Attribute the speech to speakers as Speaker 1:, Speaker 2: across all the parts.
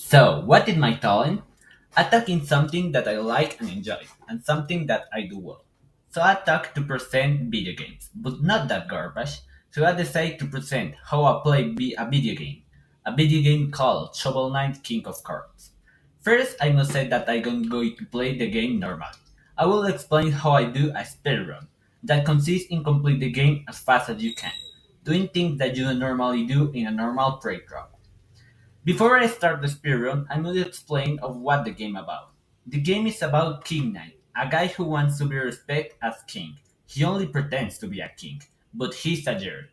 Speaker 1: So, what is my talent? Attacking something that I like and enjoy, and something that I do well. So I talk to present video games, but not that garbage. So I decided to present how I play a video game called Shovel Knight King of Cards. First, I must say that I'm going to play the game normally. I will explain how I do a speedrun, that consists in complete the game as fast as you can, doing things that you don't normally do in a normal playthrough. Before I start the speedrun, I must explain of what the game about. The game is about King Knight, a guy who wants to be respected as king. He only pretends to be a king, but he's a jerk.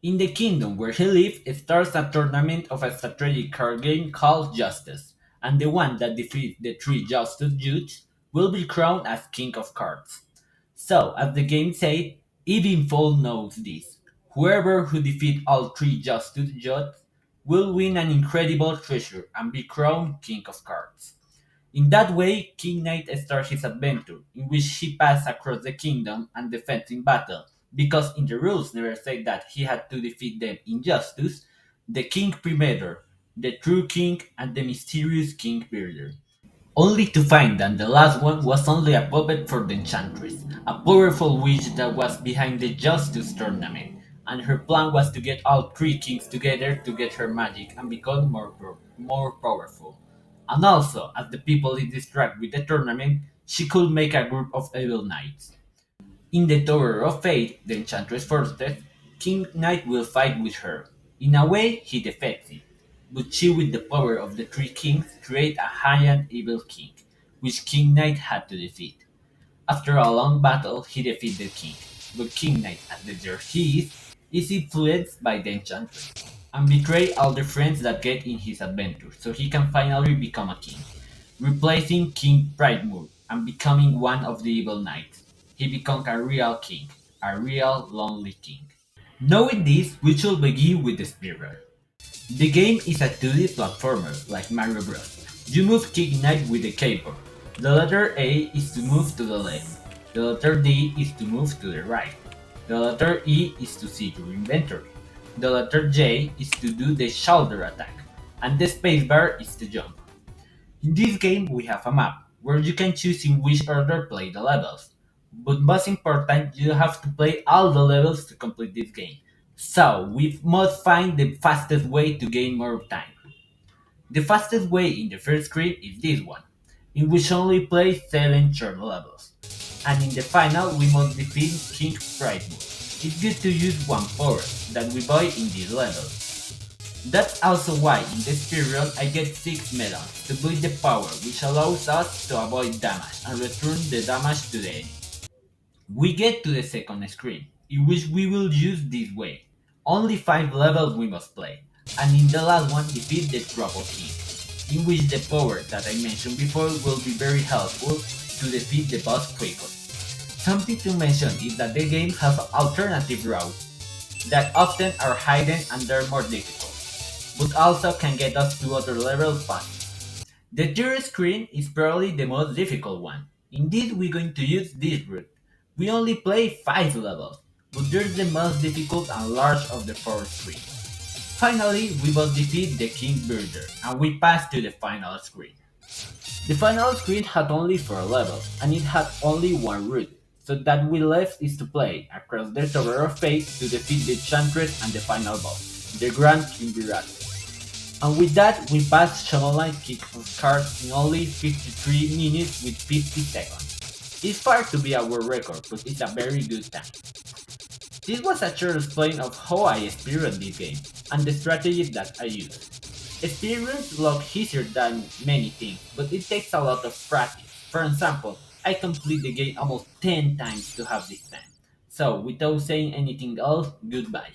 Speaker 1: In the kingdom where he lives starts a tournament of a strategic card game called Justice, and the one that defeats the three Justice judges will be crowned as King of Cards. So, as the game said, even Fall knows this. Whoever who defeats all three Justice judges will win an incredible treasure and be crowned King of Cards. In that way, King Knight starts his adventure, in which he passes across the kingdom and defends in battle, because in the rules never said that he had to defeat them in justice, the King Primator, the true king, and the mysterious King Builder. Only to find that the last one was only a puppet for the Enchantress, a powerful witch that was behind the Justice tournament, and her plan was to get all three kings together to get her magic and become more powerful. And also, as the people is distracted with the tournament, she could make a group of evil knights. In the Tower of Fate, the Enchantress fortress, King Knight will fight with her. In a way, he defeats it, but she, with the power of the three kings, create a giant evil king, which King Knight had to defeat. After a long battle, he defeats the king, but King Knight, as the jerk he is influenced by the Enchantress, and betray all the friends that get in his adventure, so he can finally become a king, replacing King Pridemore and becoming one of the evil knights. He becomes a real king, a real lonely king. Knowing this, we should begin with the speedrun. The game is a 2D platformer like Mario Bros. You move King Knight with the keyboard. The letter A is to move to the left. The letter D is to move to the right. The letter E is to see your inventory. The letter J is to do the shoulder attack. And the spacebar is to jump. In this game, we have a map where you can choose in which order play the levels. But most important, you have to play all the levels to complete this game. So, we must find the fastest way to gain more time. The fastest way in the first screen is this one, in which only play 7 short levels. And in the final, we must defeat King Frightful. It's good to use one power that we buy in this level. That's also why in this period I get 6 medals to build the power, which allows us to avoid damage and return the damage to the enemy. We get to the second screen, in which we will use this way. Only 5 levels we must play, and in the last one defeat the Trouble King, in which the power that I mentioned before will be very helpful to defeat the boss quickly. Something to mention is that the game has alternative routes that often are hidden and they're more difficult, but also can get us to other levels fast. The third screen is probably the most difficult one. Indeed, we're going to use this route. We only play 5 levels, but there's the most difficult and large of the 4 screens. Finally, we must defeat the King Builder, and we pass to the final screen. The final screen had only 4 levels, and it had only one route, so that we left is to play across the Tower of Fate to defeat the Enchantress and the final boss, the Grand King Virat. And with that, we passed Shovel Knight Kick of Cards in only 53 minutes with 50 seconds. It's far to be our record, but it's a very good time. This was a short explain of how I experienced this game, and the strategies that I used. Experience look easier than many things, but it takes a lot of practice. For example, I complete the game almost 10 times to have this time. So, without saying anything else, goodbye.